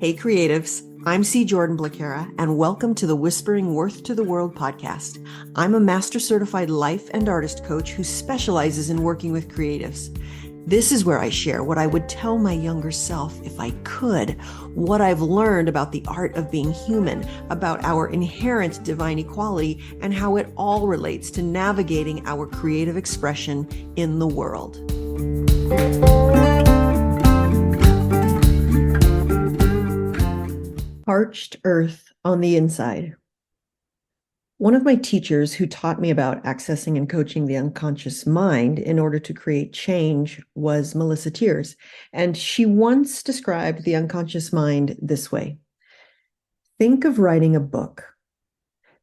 Hey creatives, I'm C. Jordan Blacara, and welcome to the Whispering Worth to the World podcast. I'm a master certified life and artist coach who specializes in working with creatives. This is where I share what I would tell my younger self if I could, what I've learned about the art of being human, about our inherent divine equality, and how it all relates to navigating our creative expression in the world. Parched Earth on the inside. One of my teachers who taught me about accessing and coaching the unconscious mind in order to create change was Melissa Tiers, and she once described the unconscious mind this way. Think of writing a book.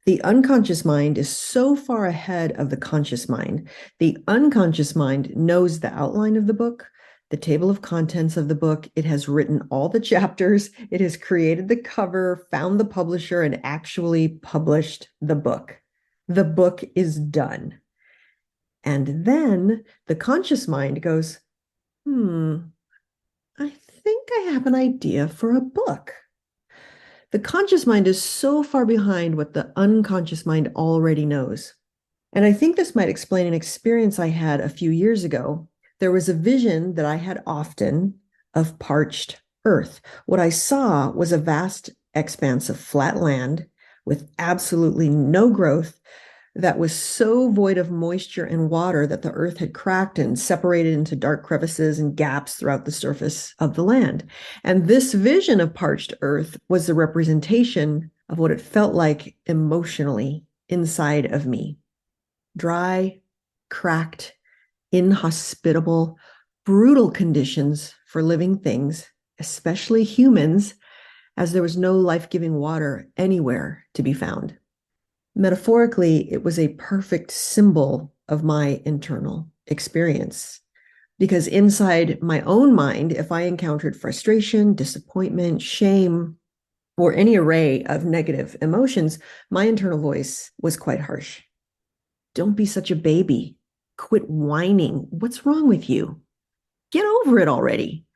The unconscious mind is so far ahead of the conscious mind. The unconscious mind knows the outline of the book, the table of contents of the book. It has written all the chapters. It has created the cover, found the publisher, and actually published the book. The book is done. And then the conscious mind goes, I think I have an idea for a book. The conscious mind is so far behind what the unconscious mind already knows. And I think this might explain an experience I had a few years ago. There was a vision that I had often of parched earth. What I saw was a vast expanse of flat land with absolutely no growth that was so void of moisture and water that the earth had cracked and separated into dark crevices and gaps throughout the surface of the land. And this vision of parched earth was the representation of what it felt like emotionally inside of me. Dry, cracked, inhospitable, brutal conditions for living things, especially humans, as there was no life-giving water anywhere to be found. Metaphorically, it was a perfect symbol of my internal experience. Because inside my own mind, if I encountered frustration, disappointment, shame, or any array of negative emotions, my internal voice was quite harsh. Don't be such a baby. Quit whining. What's wrong with you? Get over it already.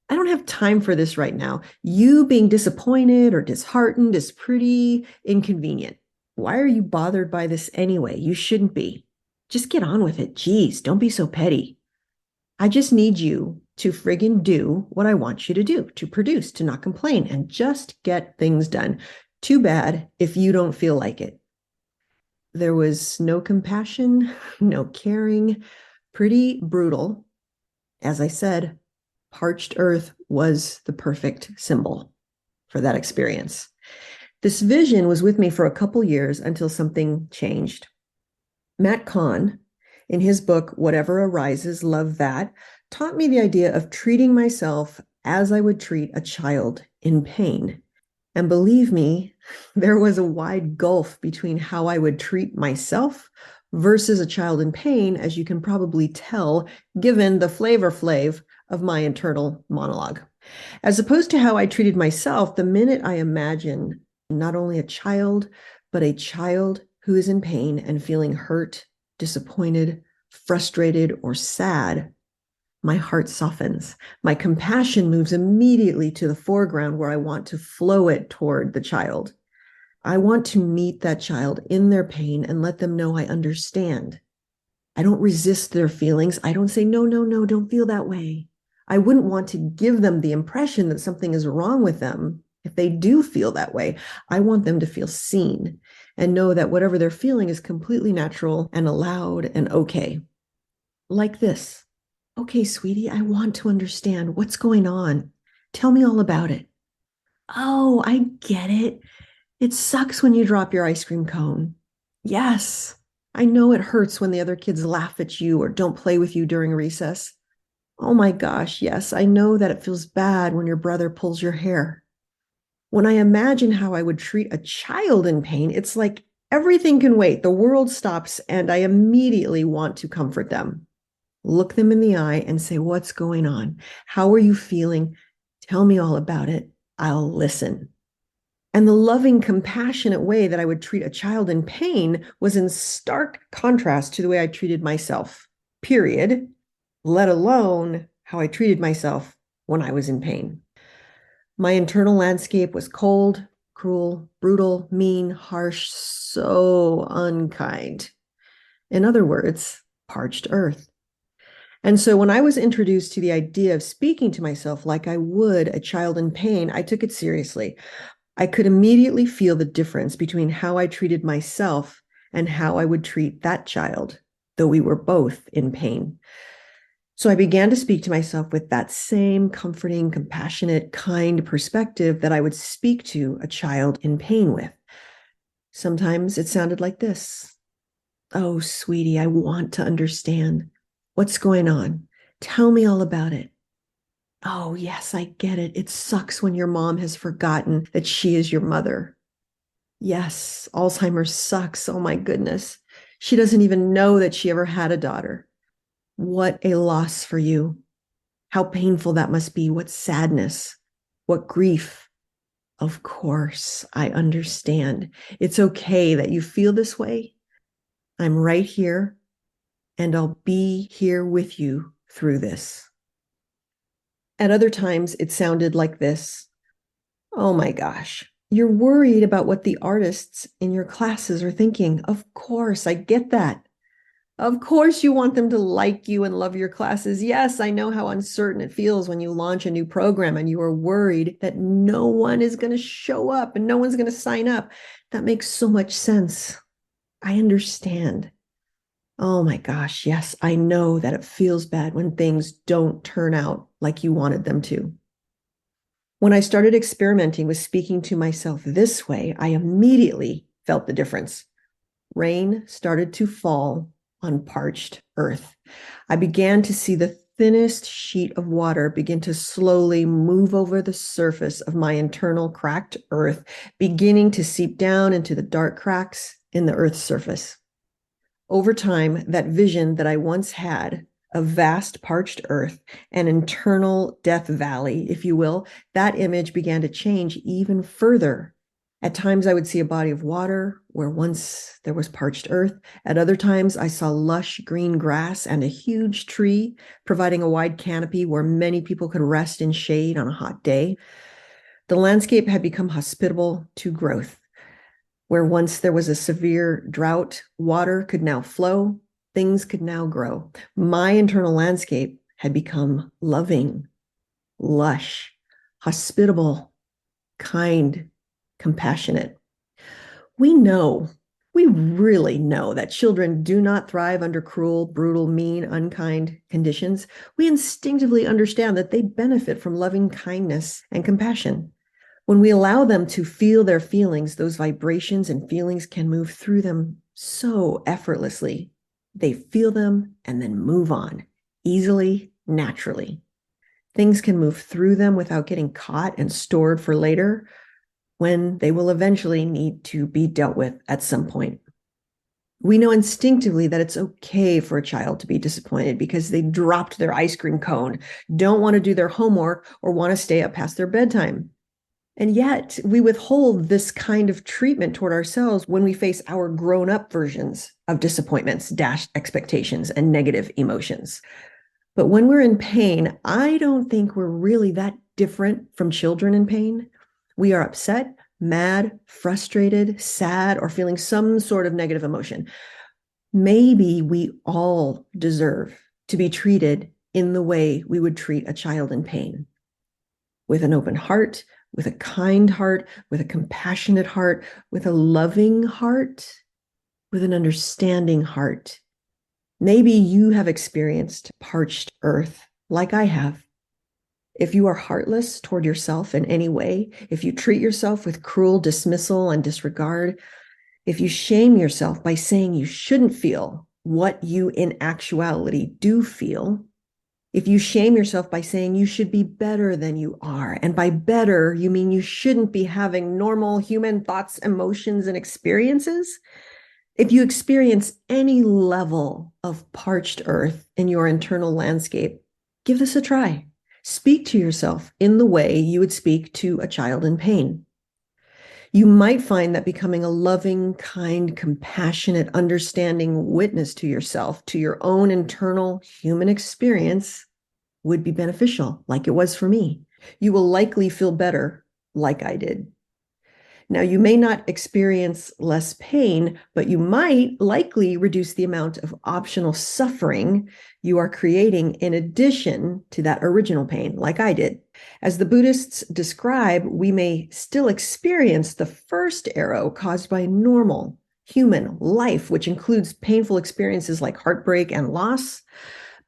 I don't have time for this right now. You being disappointed or disheartened is pretty inconvenient. Why are you bothered by this anyway? You shouldn't be. Just get on with it. Geez, don't be so petty. I just need you to friggin' do what I want you to do, to produce, to not complain, and just get things done. Too bad if you don't feel like it. There was no compassion, no caring, pretty brutal. As I said, parched earth was the perfect symbol for that experience. This vision was with me for a couple years until something changed. Matt Kahn, in his book, Whatever Arises, Love That, taught me the idea of treating myself as I would treat a child in pain. And believe me, there was a wide gulf between how I would treat myself versus a child in pain, as you can probably tell, given the flavor flav of my internal monologue. As opposed to how I treated myself, the minute I imagine not only a child, but a child who is in pain and feeling hurt, disappointed, frustrated, or sad, my heart softens. My compassion moves immediately to the foreground where I want to flow it toward the child. I want to meet that child in their pain and let them know I understand. I don't resist their feelings. I don't say, no, don't feel that way. I wouldn't want to give them the impression that something is wrong with them if they do feel that way. I want them to feel seen and know that whatever they're feeling is completely natural and allowed and okay. Like this. Okay, sweetie, I want to understand what's going on. Tell me all about it. Oh, I get it. It sucks when you drop your ice cream cone. Yes, I know it hurts when the other kids laugh at you or don't play with you during recess. Oh my gosh, yes, I know that it feels bad when your brother pulls your hair. When I imagine how I would treat a child in pain, it's like everything can wait. The world stops, and I immediately want to comfort them. Look them in the eye and say, what's going on? How are you feeling? Tell me all about it. I'll listen. And the loving, compassionate way that I would treat a child in pain was in stark contrast to the way I treated myself, period, let alone how I treated myself when I was in pain. My internal landscape was cold, cruel, brutal, mean, harsh, so unkind. In other words, parched earth. And so when I was introduced to the idea of speaking to myself like I would a child in pain, I took it seriously. I could immediately feel the difference between how I treated myself and how I would treat that child, though we were both in pain. So I began to speak to myself with that same comforting, compassionate, kind perspective that I would speak to a child in pain with. Sometimes it sounded like this. Oh, sweetie, I want to understand. What's going on? Tell me all about it. Oh, yes, I get it. It sucks when your mom has forgotten that she is your mother. Yes, Alzheimer's sucks. Oh, my goodness. She doesn't even know that she ever had a daughter. What a loss for you. How painful that must be. What sadness. What grief. Of course, I understand. It's okay that you feel this way. I'm right here, and I'll be here with you through this. At other times, it sounded like this. Oh my gosh, you're worried about what the artists in your classes are thinking. Of course, I get that. Of course, you want them to like you and love your classes. Yes, I know how uncertain it feels when you launch a new program and you are worried that no one is going to show up and no one's going to sign up. That makes so much sense. I understand. Oh my gosh, yes, I know that it feels bad when things don't turn out like you wanted them to. When I started experimenting with speaking to myself this way, I immediately felt the difference. Rain started to fall on parched earth. I began to see the thinnest sheet of water begin to slowly move over the surface of my internal cracked earth, beginning to seep down into the dark cracks in the earth's surface. Over time, that vision that I once had of vast parched earth, an internal death valley, if you will, that image began to change even further. At times, I would see a body of water where once there was parched earth. At other times, I saw lush green grass and a huge tree, providing a wide canopy where many people could rest in shade on a hot day. The landscape had become hospitable to growth. Where once there was a severe drought, water could now flow, things could now grow. My internal landscape had become loving, lush, hospitable, kind, compassionate. We know, we really know that children do not thrive under cruel, brutal, mean, unkind conditions. We instinctively understand that they benefit from loving kindness and compassion. When we allow them to feel their feelings, those vibrations and feelings can move through them so effortlessly. They feel them and then move on easily, naturally. Things can move through them without getting caught and stored for later when they will eventually need to be dealt with at some point. We know instinctively that it's okay for a child to be disappointed because they dropped their ice cream cone, don't want to do their homework, or want to stay up past their bedtime. And yet we withhold this kind of treatment toward ourselves when we face our grown-up versions of disappointments, dashed expectations, and negative emotions. But when we're in pain, I don't think we're really that different from children in pain. We are upset, mad, frustrated, sad, or feeling some sort of negative emotion. Maybe we all deserve to be treated in the way we would treat a child in pain. With an open heart, with a kind heart, with a compassionate heart, with a loving heart, with an understanding heart. Maybe you have experienced parched earth like I have. If you are heartless toward yourself in any way, if you treat yourself with cruel dismissal and disregard, if you shame yourself by saying you shouldn't feel what you in actuality do feel, if you shame yourself by saying you should be better than you are, and by better, you mean you shouldn't be having normal human thoughts, emotions, and experiences, if you experience any level of parched earth in your internal landscape, give this a try. Speak to yourself in the way you would speak to a child in pain. You might find that becoming a loving, kind, compassionate, understanding witness to yourself, to your own internal human experience, would be beneficial, like it was for me. You will likely feel better like I did. Now, you may not experience less pain, but you might likely reduce the amount of optional suffering you are creating in addition to that original pain, like I did. As the Buddhists describe, we may still experience the first arrow caused by normal human life, which includes painful experiences like heartbreak and loss,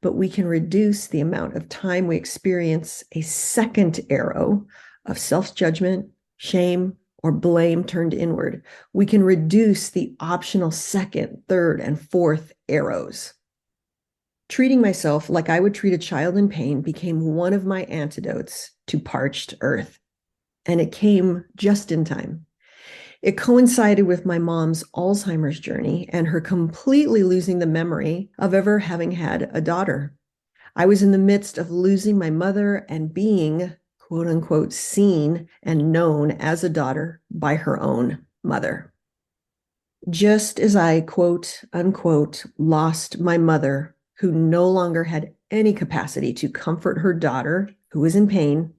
but we can reduce the amount of time we experience a second arrow of self-judgment, shame, or blame turned inward. We can reduce the optional second, third, and fourth arrows. Treating myself like I would treat a child in pain became one of my antidotes to parched earth, and it came just in time. It coincided with my mom's Alzheimer's journey and her completely losing the memory of ever having had a daughter. I was in the midst of losing my mother and being, quote unquote, seen and known as a daughter by her own mother. Just as I, quote unquote, lost my mother, who no longer had any capacity to comfort her daughter who was in pain,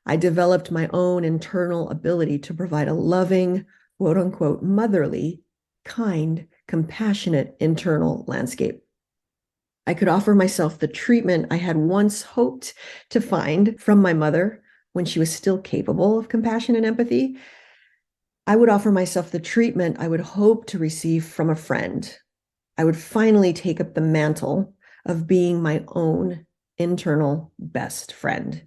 I developed my own internal ability to provide a loving, quote unquote, motherly, kind, compassionate internal landscape. I could offer myself the treatment I had once hoped to find from my mother when she was still capable of compassion and empathy. I would offer myself the treatment I would hope to receive from a friend. I would finally take up the mantle of being my own internal best friend.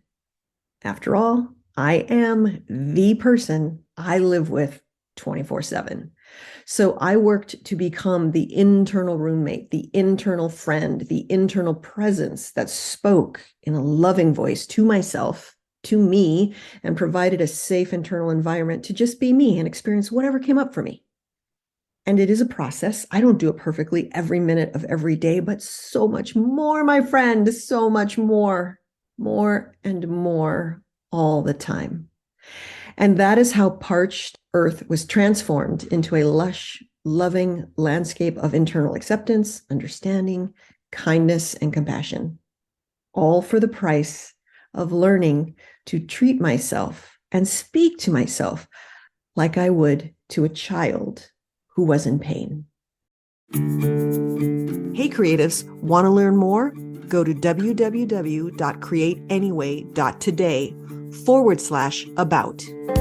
After all, I am the person I live with 24/7. So I worked to become the internal roommate, the internal friend, the internal presence that spoke in a loving voice to myself, to me, and provided a safe internal environment to just be me and experience whatever came up for me. And it is a process. I don't do it perfectly every minute of every day, but so much more, my friend, so much more and more all the time. And that is how Parched Earth was transformed into a lush, loving landscape of internal acceptance, understanding, kindness, and compassion, all for the price of learning to treat myself and speak to myself like I would to a child who was in pain. Hey creatives, want to learn more? Go to www.createanyway.today/about.